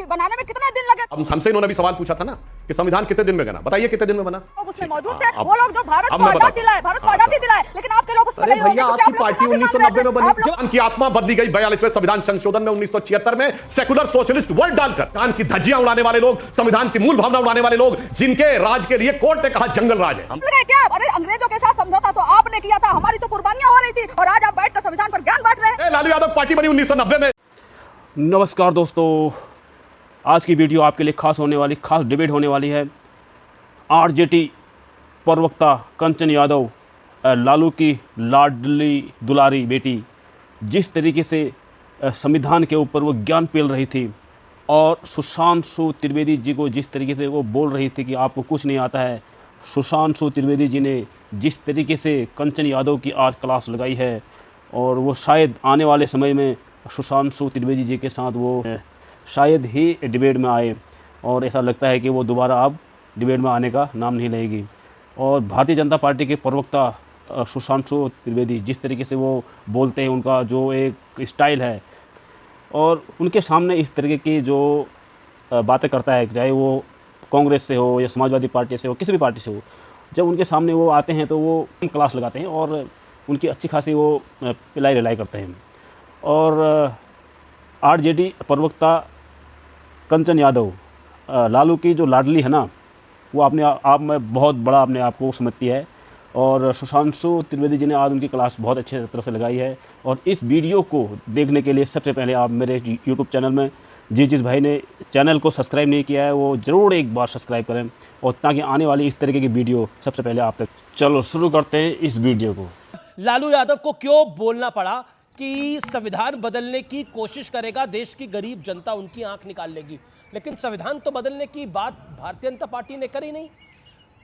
बनाने में कितने दिन लगे? हमसे इन्होंने भी सवाल पूछा था ना कि संविधान कितने दिन में बना, बताइए कितने दिन में बना? लोग उसमें मौजूद थे, वो लोग जो भारत को आजादी दिलाए, भारत को आजादी दिलाए, लेकिन आपके लोग उसमें नहीं भैया, आपकी पार्टी 1990 में बनी, जवान की आत्मा बदली गई 42वें संविधान संशोधन में 1976 में सेकुलर सोशलिस्ट वर्ड डालकर। कान की धज्जियां उड़ाने वाले लोग, संविधान की मूल भावना उड़ाने वाले लोग, जिनके राज के लिए कोर्ट ने कहा जंगल राज है। क्या अरे अंग्रेजों के साथ समझौता तो आपने किया था, हमारी तो कुर्बानियां हो रही थी, और आज आप बैठकर संविधान पर ज्ञान बांट रहे हैं। लालू यादव पार्टी बनी 1990 में। नमस्कार दोस्तों, आज की वीडियो आपके लिए खास डिबेट होने वाली है। आरजेडी प्रवक्ता कंचन यादव, लालू की लाडली दुलारी बेटी, जिस तरीके से संविधान के ऊपर वो ज्ञान पेल रही थी और सुशांशु त्रिवेदी जी को जिस तरीके से वो बोल रही थी कि आपको कुछ नहीं आता है, सुशांशु त्रिवेदी जी ने जिस तरीके से कंचन यादव की आज क्लास लगाई है, और वो शायद आने वाले समय में सुशांशु त्रिवेदी जी के साथ वो शायद ही डिबेट में आए, और ऐसा लगता है कि वो दोबारा अब डिबेट में आने का नाम नहीं लेगी। और भारतीय जनता पार्टी के प्रवक्ता सुशांशु त्रिवेदी जिस तरीके से वो बोलते हैं, उनका जो एक स्टाइल है, और उनके सामने इस तरीके की जो बातें करता है, चाहे वो कांग्रेस से हो या समाजवादी पार्टी से हो, किसी भी पार्टी से हो, जब उनके सामने वो आते हैं तो वो क्लास लगाते हैं और उनकी अच्छी खासी वो पिलाई रिलाई करते हैं। और आरजेडी प्रवक्ता कंचन यादव, लालू की जो लाडली है ना, वो अपने आप में बहुत बड़ा अपने आप को समझती है, और सुशांशु त्रिवेदी जी ने आज उनकी क्लास बहुत अच्छे तरह से लगाई है। और इस वीडियो को देखने के लिए सबसे पहले आप मेरे यूट्यूब चैनल में जिस भाई ने चैनल को सब्सक्राइब नहीं किया है वो ज़रूर एक बार सब्सक्राइब करें, और ताकि आने वाली इस तरीके की वीडियो सबसे पहले आप तक। चलो शुरू करते हैं इस वीडियो को। लालू यादव को क्यों बोलना पड़ा कि संविधान बदलने की कोशिश करेगा, देश की गरीब जनता उनकी आंख निकाल लेगी, लेकिन संविधान तो बदलने की बात भारतीय जनता पार्टी ने करी नहीं।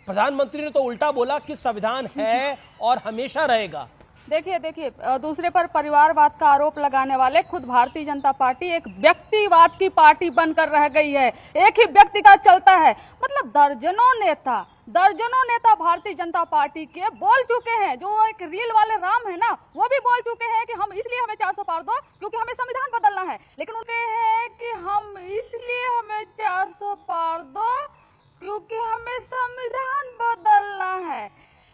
प्रधानमंत्री ने तो उल्टा बोला कि संविधान है और हमेशा रहेगा। देखिए दूसरे पर परिवारवाद का आरोप लगाने वाले खुद भारतीय जनता पार्टी एक व्यक्तिवाद की पार्टी बनकर रह गई है। एक ही व्यक्ति का चलता है, मतलब दर्जनों नेता भारतीय जनता पार्टी के बोल चुके हैं। जो एक रील वाले राम है ना, वो भी बोल चुके हैं कि हम इसलिए हमें 400 पार दो क्योंकि हमें संविधान बदलना है, लेकिन उनके हैं कि हम इसलिए हमें 400 पार दो क्योंकि हमें संविधान बदलना है।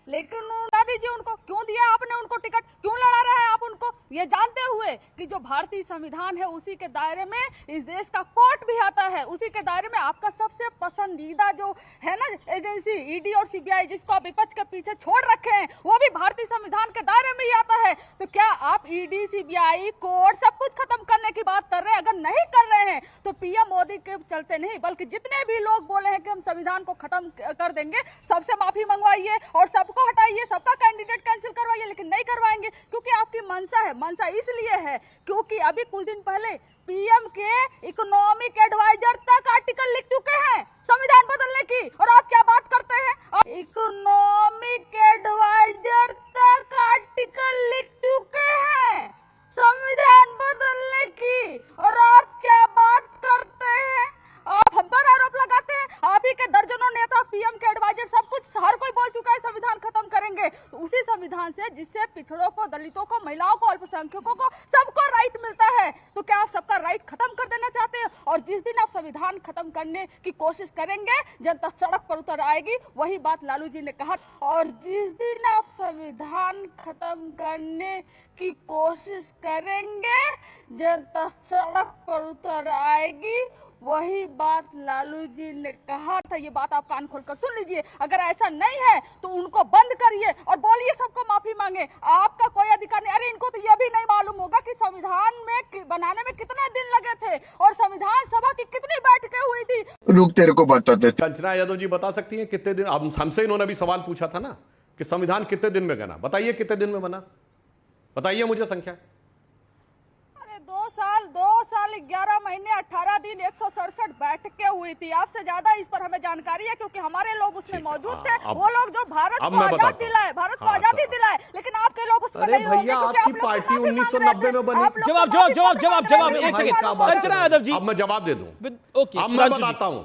लेकिन दादी जी उनको क्यों दिया आपने उनको टिकट, क्यों लड़ा रहे हैं आप उनको, ये जानते हुए कि जो भारतीय संविधान है उसी के दायरे में इस देश का कोर्ट भी आता है, उसी के दायरे में आपका सबसे पसंदीदा जो है ना एजेंसी ईडी और सीबीआई, जिसको आप विपक्ष के पीछे छोड़ रखे हैं, वो भी भारतीय संविधान के दायरे में ही आता है। तो क्या आप ईडी सीबीआई कोर्ट सब कुछ खत्म करने की बात कर रहे हैं? अगर नहीं कर रहे हैं तो पीएम मोदी के चलते नहीं, बल्कि जितने भी लोग बोले हैं कि हम संविधान को खत्म कर देंगे, सबसे माफी मंगवाइए और सबको हटाइए, सबका कैंडिडेट कैंसिल करवाइए, लेकिन नहीं करवाएंगे क्योंकि आपकी मनसा है। मनसा इसलिए है क्योंकि अभी कुछ दिन पहले पीएम के इकोनॉमिक एडवाइजर तक आर्टिकल लिख चुके हैं संविधान बदलने की, और आप क्या बात करते हैं? इकोनॉमिक एडवाइजर तक आर्टिकल लिख चुके हैं संविधान बदलने की, और आप क्या बात करते हैं? आप हम पर आरोप लगाते हैं। आप ही के दर्जनों नेता, पीएम के एडवाइजर, सब कुछ हर कोई बोल चुका है संविधान खत्म करेंगे। तो उसी संविधान से जिससे पिछड़ों को, दलितों को, महिलाओं को, अल्पसंख्यकों को सबको राइट मिलता है, तो क्या आप सबका राइट खत्म कर देना चाहते हैं? और जिस दिन आप संविधान खत्म करने की कोशिश करेंगे, जनता सड़क पर उतर आएगी। वही बात लालू जी ने कहा। और जिस दिन आप संविधान खत्म करने की कोशिश करेंगे, जनता सड़क पर उतर आएगी। वही बात लालू जी ने कहा था। ये बात आप कान खोलकर सुन लीजिए। अगर ऐसा नहीं है तो उनको बंद करिए और बोलिए सबको माफी मांगे, आपका कोई अधिकार नहीं। अरे इनको तो यह भी नहीं मालूम होगा कि संविधान में बनाने में कितने दिन लगे थे और संविधान सभा की कितनी बैठकें हुई थी। रुक, तेरे को बताते। कंचना यादव जी बता सकती हैं कितने दिन? हमसे इन्होंने भी सवाल पूछा था ना कि संविधान कितने दिन में बना, बताइए कितने दिन में बना, बताइए मुझे संख्या। 2 साल 11 महीने 18 दिन 167 बैठकें हुई थी। आपसे ज्यादा इस पर हमें जानकारी है क्योंकि हमारे लोग उसमें मौजूद थे। वो लोग जो भारत को आजादी दिलाए, भारत को आजादी दिलाए, लेकिन आपके लोग उसमें नहीं होंगे। भैया, आपकी पार्टी 1990 में बनी। जवाब एक सेकंड कंचना यादव जी, अब मैं जवाब दे दूं। ओके, अब मैं बताता हूं।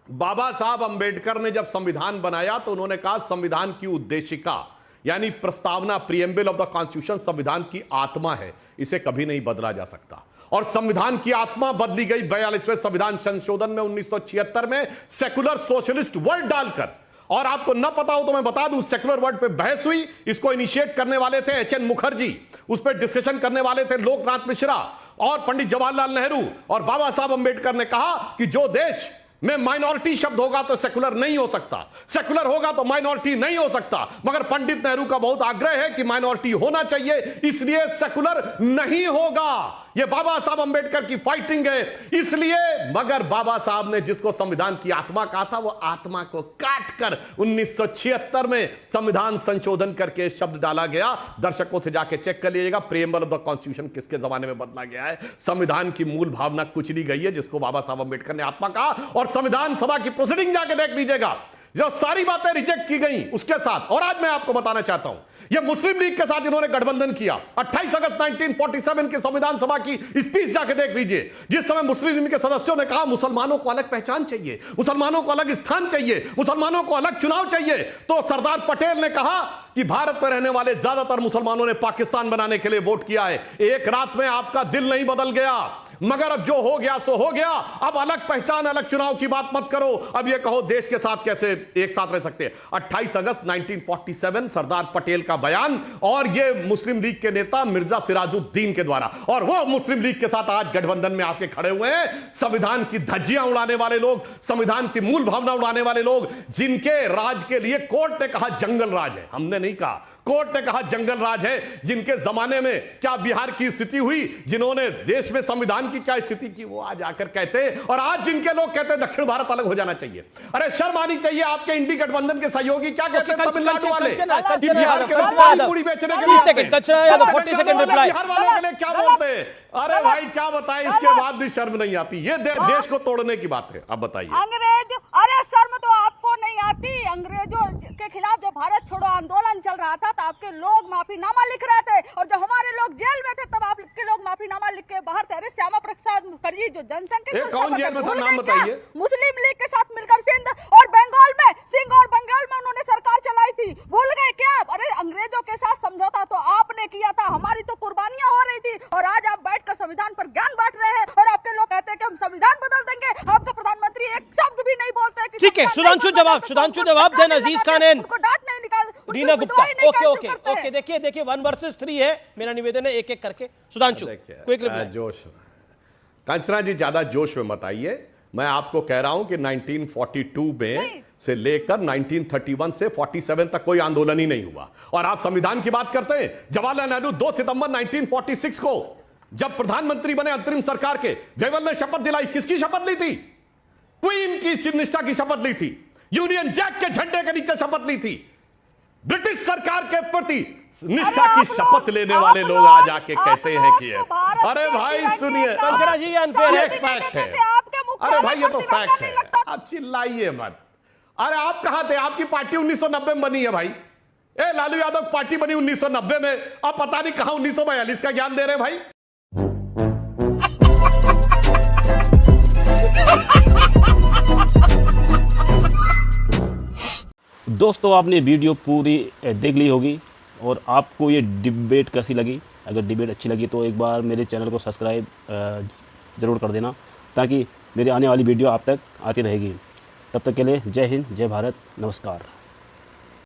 बाबा साहब अंबेडकर ने जब संविधान बनाया तो उन्होंने कहा संविधान की उद्देशिका यानी प्रस्तावना, प्रीएम्बल ऑफ द कॉन्स्टिट्यूशन संविधान की आत्मा है, इसे कभी नहीं बदला जा सकता। और संविधान की आत्मा बदली गई 42वें संविधान संशोधन में 1976 में सेकुलर सोशलिस्ट वर्ड डालकर। और आपको न पता हो तो मैं बता दूं, सेकुलर वर्ड पे बहस हुई, इसको इनिशिएट करने वाले थे एच एन मुखर्जी, उस पर डिस्कशन करने वाले थे लोकनाथ मिश्रा और पंडित जवाहरलाल नेहरू, और बाबा साहब अंबेडकर ने कहा कि जो देश में माइनॉरिटी शब्द होगा तो सेकुलर नहीं हो सकता, सेकुलर होगा तो माइनॉरिटी नहीं हो सकता। मगर पंडित नेहरू का बहुत आग्रह है कि माइनॉरिटी होना चाहिए, इसलिए सेकुलर नहीं होगा। यह बाबा साहब अंबेडकर की फाइटिंग है, इसलिए। मगर बाबा साहब ने जिसको संविधान की आत्मा कहा था, वो आत्मा को काटकर 1976 में संविधान संशोधन करके शब्द डाला गया। दर्शकों से जाके चेक कर लीजिएगा, प्रीएम्बल ऑफ द कॉन्स्टिट्यूशन किसके जमाने में बदला गया है। संविधान की मूल भावना कुचली गई है, जिसको बाबा साहब अंबेडकर ने आत्मा कहा। और संविधान सभा की प्रोसीडिंग जाके देख लीजिएगा, जो सारी बातें रिजेक्ट की गई उसके साथ। और आज मैं आपको बताना चाहता हूं, यह मुस्लिम लीग के साथ इन्होंने गठबंधन किया। 28 अगस्त 1947 की संविधान सभा की स्पीच जाके देख लीजिए, जिस समय मुस्लिम लीग के सदस्यों ने कहा मुसलमानों को अलग पहचान चाहिए, मुसलमानों को अलग स्थान चाहिए, मुसलमानों को अलग चुनाव चाहिए, तो सरदार पटेल ने कहा कि भारत में रहने वाले ज्यादातर मुसलमानों ने पाकिस्तान बनाने के लिए वोट किया है। एक रात में आपका दिल नहीं बदल गया, मगर अब जो हो गया सो हो गया। अब अलग पहचान, अलग चुनाव की बात मत करो। अब ये कहो देश के साथ कैसे एक साथ रह सकते हैं। 28 अगस्त 1947 सरदार पटेल का बयान, और ये मुस्लिम लीग के नेता मिर्जा सिराजुद्दीन के द्वारा, और वो मुस्लिम लीग के साथ आज गठबंधन में आके खड़े हुए हैं। संविधान की धज्जियां उड़ाने वाले लोग, संविधान की मूल भावना उड़ाने वाले लोग, जिनके राज के लिए कोर्ट ने कहा जंगल राज है, हमने नहीं कहा, कोर्ट ने कहा जंगल राज है। जिनके जमाने में क्या बिहार की स्थिति हुई, जिन्होंने देश में संविधान की क्या स्थिति की, वो आज आकर कहते हैं। और आज जिनके लोग कहते हैं दक्षिण भारत अलग हो जाना चाहिए, अरे शर्म आनी चाहिए आपके इंडी गठबंधन के सहयोगी क्या कहते हैं तमिलनाडु वाले, बिहार के लोग पूरी बेचने के लिए, बिहार वालों के लिए क्या बोलते हैं। अरे भाई क्या बताएं, इसके बाद भी शर्म नहीं आती। ये देश को तोड़ने की बात है। अब बताइए, अंग्रेज, अरे शर्म तो आपको नहीं आती। अंग्रेजों के खिलाफ जब भारत छोड़ो आंदोलन चल रहा था, तो आपके लोग माफीनामा लिख रहे थे, और जब हमारे लोग जेल में थे तब आपके लोग माफीनामा लिख के बाहर थे। श्यामा प्रसाद मुखर्जी जो जनसंघ के कौन जेल में था, नाम बताइए। मुस्लिम लीग के साथ मिलकर सिंध और बंगाल में, सिंह और बंगाल में उन्होंने सरकार चलाई थी, भूल गए क्या? अरे अंग्रेजों के साथ समझौता तो आपने किया था, हमारी तो कुर्बानियां हो रही थी, और आज आप बैठकर संविधान पर ज्ञान बांट रहे हैं, और आपके लोग कहते हैं कि हम संविधान बदल देंगे। आपका प्रधानमंत्री एक शब्द भी नहीं बोलते। ठीक है, सुधांशु जवाब दें। अजीज खान रीना गुप्ता, ओके देखिए 1 वर्सेस 3 है। मेरा निवेदन है एक एक करके। Sudhanshu quick reply. जोश, कंचना जी ज्यादा जोश में मत आइए। मैं आपको कह रहा हूं कि 1942 में से लेकर 1931 से 47 तक कोई आंदोलन ही नहीं हुआ। और आप संविधान की बात करते हैं। जवाहरलाल नेहरू 2 सितंबर 1946 को जब प्रधानमंत्री बने अंतरिम सरकार के, जयवल ने शपथ दिलाई। किसकी शपथ ली थी? क्वीन की निष्ठा की शपथ ली थी, यूनियन जैक के झंडे के नीचे शपथ ली थी। ब्रिटिश सरकार के प्रति निष्ठा की शपथ लेने वाले लोग आज आके कहते हैं कि अरे भाई सुनिए, कंचना जी अनफेयर है, फैक्ट है। अरे भाई ये तो फैक्ट है, आप चिल्लाइए मत। अरे आप कहां थे? आपकी पार्टी 1990 में बनी है भाई। लालू यादव पार्टी बनी 1990 में, अब पता नहीं कहां 1942 का ज्ञान दे रहे भाई। दोस्तों आपने वीडियो पूरी देख ली होगी, और आपको ये डिबेट कैसी लगी? अगर डिबेट अच्छी लगी तो एक बार मेरे चैनल को सब्सक्राइब ज़रूर कर देना, ताकि मेरी आने वाली वीडियो आप तक आती रहेगी। तब तक के लिए जय हिंद, जय भारत, नमस्कार।